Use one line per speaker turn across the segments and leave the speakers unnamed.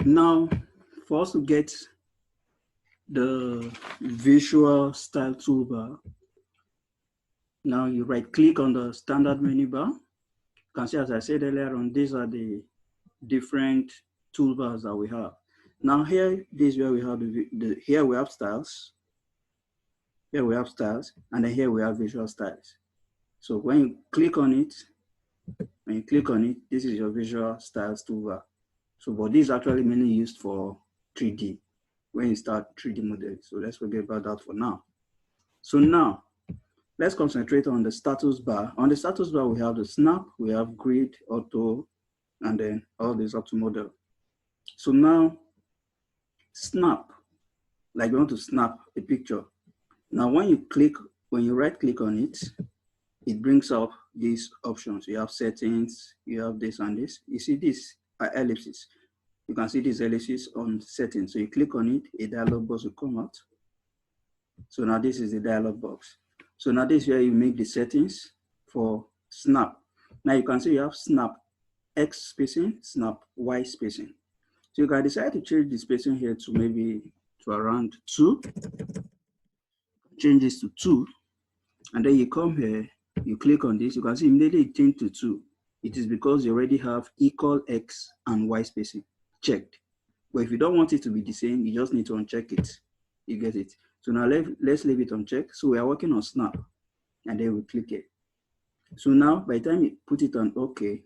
Now, for us to get the visual style toolbar, now you right click on the standard menu bar. You can see, as I said earlier on, these are the different toolbars that we have. Now here, this is where we have here we have styles. Here we have styles, and then here we have visual styles. So when you click on it, this is your visual styles toolbar. So, but this is actually mainly used for 3D when you start 3D modeling. So let's forget about that for now. So now, let's concentrate on the status bar. On the status bar, we have the snap, we have grid, auto, and then all this up to model. So now, snap, like you want to snap a picture. Now, when you right click on it, it brings up these options. You have settings, you have this and this. You see these are ellipses. You can see these ellipses on settings. So you click on it, a dialog box will come out. So now this is the dialog box. So now this is where you make the settings for snap. Now you can see you have snap X spacing, snap Y spacing. So you can decide to change the spacing here to maybe to around 2. Change this to 2. And then you come here, you click on this, you can see immediately it changed to 2. It is because you already have equal X and Y spacing checked. But if you don't want it to be the same, you just need to uncheck it. You get it? So now let's leave it unchecked. So we are working on snap, and then we click it. So now by the time you put it on OK,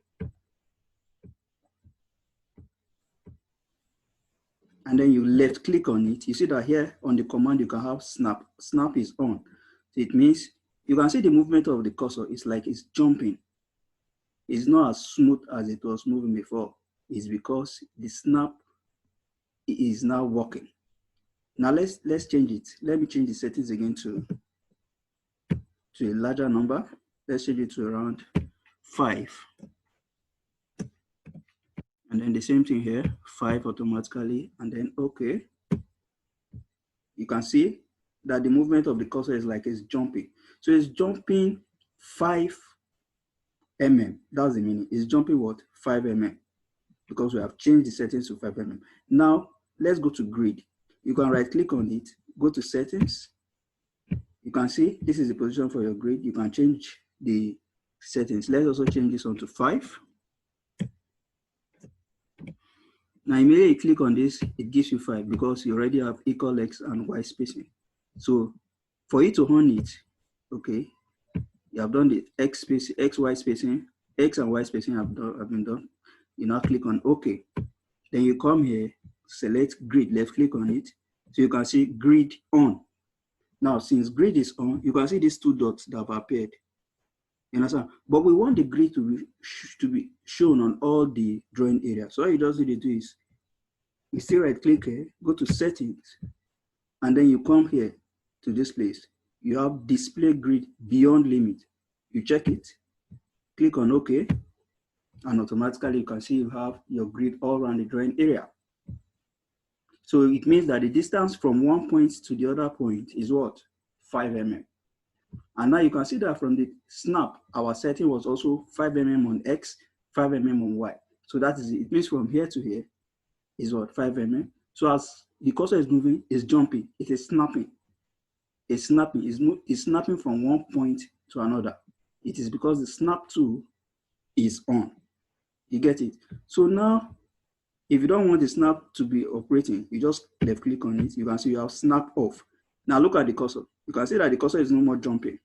and then you left click on it, you see that here on the command you can have snap. Snap is on. So it means you can see the movement of the cursor. It's like it's jumping. It's not as smooth as it was moving before. It's because the snap is now working. Now let's change it. Let me change the settings again to a larger number. Let's change it to around 5. And then the same thing here, 5 automatically, and then OK. You can see that the movement of the cursor is like it's jumping. So it's jumping 5 mm. That's the meaning. It's jumping what? 5 mm. Because we have changed the settings to 5 mm. Now let's go to grid. You can right click on it, go to settings. You can see this is the position for your grid. You can change the settings. Let's also change this on to 5. Now immediately you click on this, it gives you 5 because you already have equal X and Y spacing. So for you to on it, okay, you have done the X spacing, X, Y spacing, X and Y spacing have been done. You now click on OK. Then you come here, select grid, left click on it. So you can see grid on. Now, since grid is on, you can see these 2 dots that have appeared. You understand? But we want the grid to be shown on all the drawing areas. So all you just need to do is you still right click here, go to settings, and then you come here to this place. You have display grid beyond limit. You check it, click on OK, and automatically you can see you have your grid all around the drawing area. So it means that the distance from one point to the other point is what? 5 mm. And now you can see that from the snap, our setting was also 5 mm on X, 5 mm on Y. So that is it. It means from here to here is what? 5 mm. So as the cursor is moving, it's jumping, it is snapping. It's snapping, it's snapping from one point to another. It is because the snap tool is on. You get it? So now, if you don't want the snap to be operating, you just left click on it. You can see you have snap off. Now look at the cursor. You can see that the cursor is no more jumping.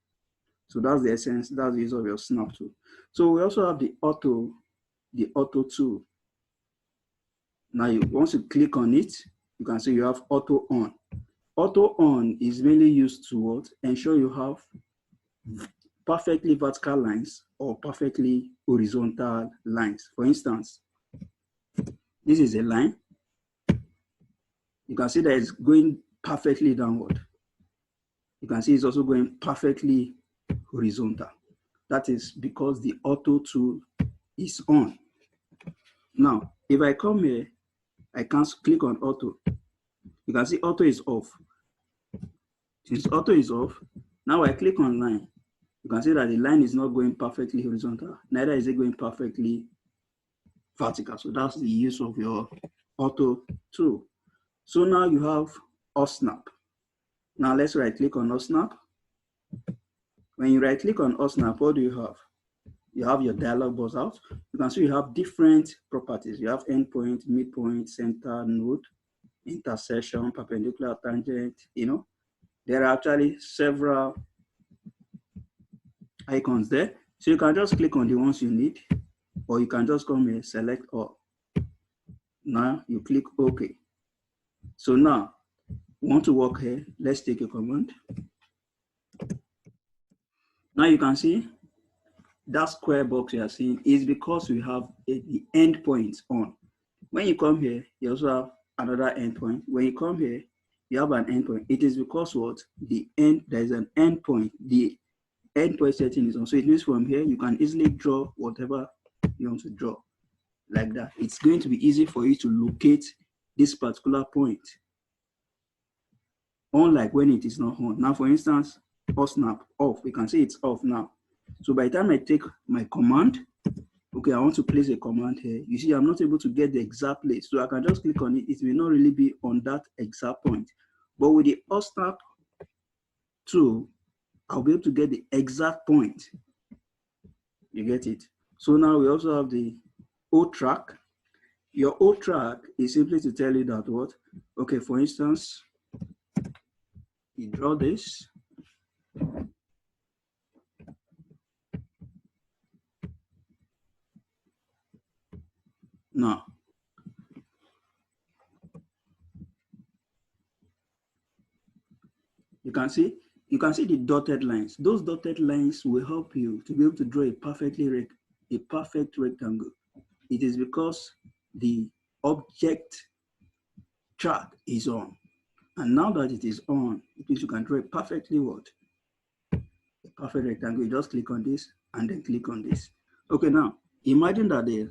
So that's the essence, that's the use of your snap tool. So we also have the auto tool. Now once you click on it, you can see you have auto on. Auto on is mainly used to what? Ensure you have perfectly vertical lines or perfectly horizontal lines. For instance, this is a line. You can see that it's going perfectly downward. You can see it's also going perfectly horizontal. That is because the auto tool is on. Now, if I come here, I can click on auto. You can see auto is off. Since auto is off, now I click on line. You can see that the line is not going perfectly horizontal, neither is it going perfectly vertical. So that's the use of your auto tool. So now you have OSNAP. Now let's right click on OSNAP. When you right click on OSNAP, what do you have? You have your dialog box out. You can see you have different properties. You have endpoint, midpoint, center, node, intersection, perpendicular, tangent. There are actually several icons there. So you can just click on the ones you need, or you can just come here, select all. Now you click OK. So now, we want to work here. Let's take a command. Now you can see that square box you are seeing is because we have the endpoints on. When you come here, you also have another endpoint. When you come here, you have an endpoint. It is because what? There is an endpoint. The endpoint setting is on. So it means from here, you can easily draw whatever you want to draw like that. It's going to be easy for you to locate this particular point, unlike when it is not on. Now, for instance, OSNAP off. We can see it's off now. So by the time I take my command, okay, I want to place a command here. You see, I'm not able to get the exact place. So I can just click on it. It may not really be on that exact point. But with the OSNAP tool, I'll be able to get the exact point. You get it? So now we also have the O track. Your O track is simply to tell you that what? Okay, for instance, you draw this. Now, you can see the dotted lines. Those dotted lines will help you to be able to draw a perfect rectangle. It is because the object track is on. And now that it is on, it means you can draw a perfectly what? A perfect rectangle. You just click on this and then click on this. Okay, now imagine that the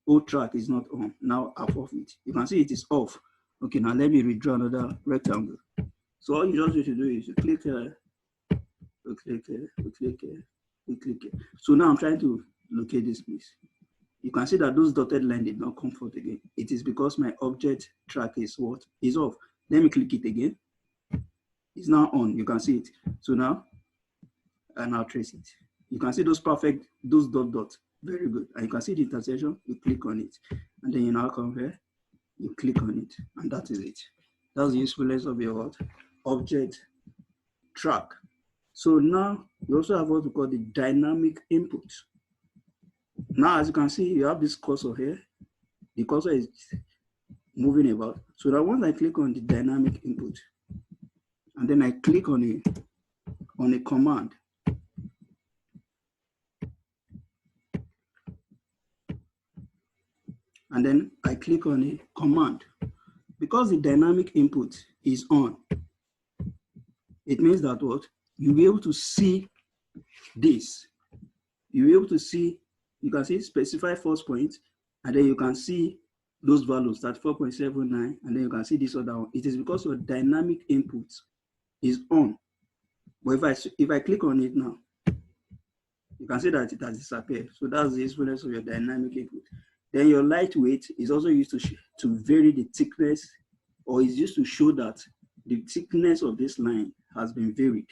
O track is not on. Now half of it. You can see it is off. Okay, now let me redraw another rectangle. So all you just need to do is you click here, we click here, we click here, we click here. So now I'm trying to locate this place. You can see that those dotted lines did not come forth again. It is because my object track is what? Is off. Let me click it again. It's now on. You can see it. So now, and I'll trace it. You can see those dot. Very good. And you can see the intersection. You click on it. And then you now come here. You click on it. And that is it. That's the usefulness of your what? Object track. So now you also have what we call the dynamic input. Now, as you can see, you have this cursor here. The cursor is moving about. So that once I click on the dynamic input, and then I click on a command, and then I click on a command, because the dynamic input is on, it means that what? You'll be able to see this. You'll be able to see, you can see specify first point, and then you can see those values, that 4.79, and then you can see this other one. It is because your dynamic input is on. But if I click on it now, you can see that it has disappeared. So that's the usefulness of your dynamic input. Then your lightweight is also used to vary the thickness, or is used to show that the thickness of this line has been varied.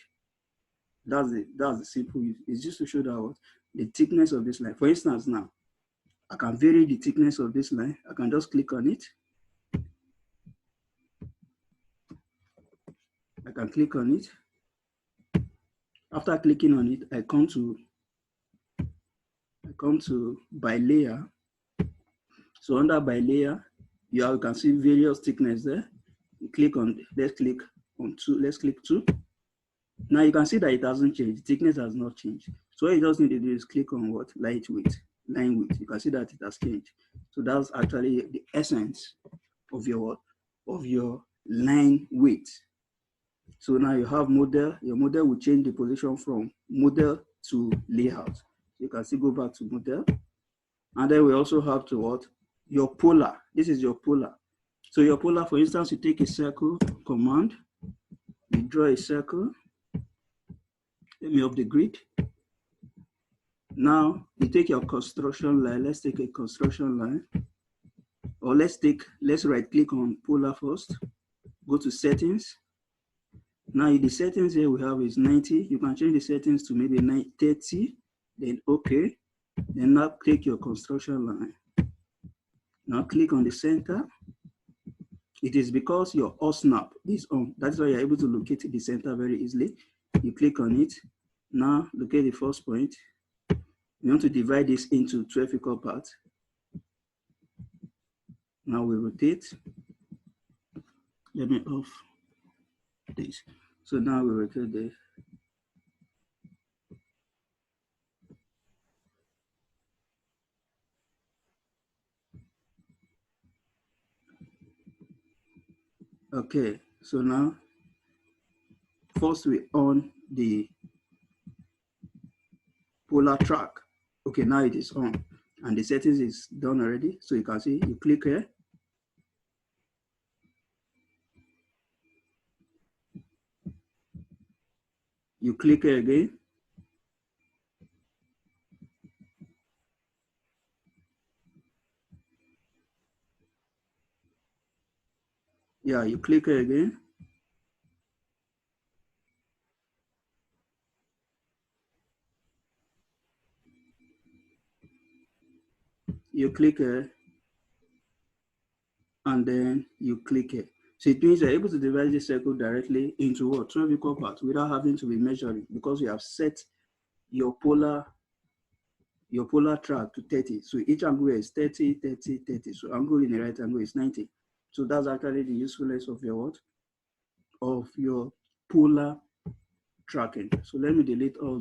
That's the simple use. It's just to show that what the thickness of this line. For instance, now I can vary the thickness of this line. I can just click on it. I can click on it. After clicking on it, I come to by layer. So under by layer, you can see various thickness there. You click on, let's click on 2. Let's click 2. Now you can see that it hasn't changed. The thickness has not changed. So what you just need to do is click on what? Lightweight, line width. You can see that it has changed. So that's actually the essence of your what? Of your line width. So now you have model. Your model will change the position from model to layout. You can still go back to model. And then we also have to what? Your polar. This is your polar. So your polar, for instance, you take a circle command, you draw a circle. Let me up the grid. Now you take your construction line. Let's take a construction line. Or let's right click on polar first, go to settings. Now in the settings here we have is 90. You can change the settings to maybe 30, then okay. Then now click your construction line. Now click on the center. It is because your snap is on. That's why you're able to locate the center very easily. You click on it. Now locate the first point. You want to divide this into 12 equal parts. Now we rotate. Let me off this. So now we rotate this. Okay, so now first we on the polar track. Okay, now it is on and the settings is done already. So you can see, you click here. You click here again. Yeah, you click here again. You click here and then you click it. So it means you're able to divide this circle directly into what? 12 equal parts without having to be measuring, because you have set your polar track to 30. So each angle is 30, 30, 30. So angle in the right angle is 90. So that's actually the usefulness of your what? Of your polar tracking. So let me delete all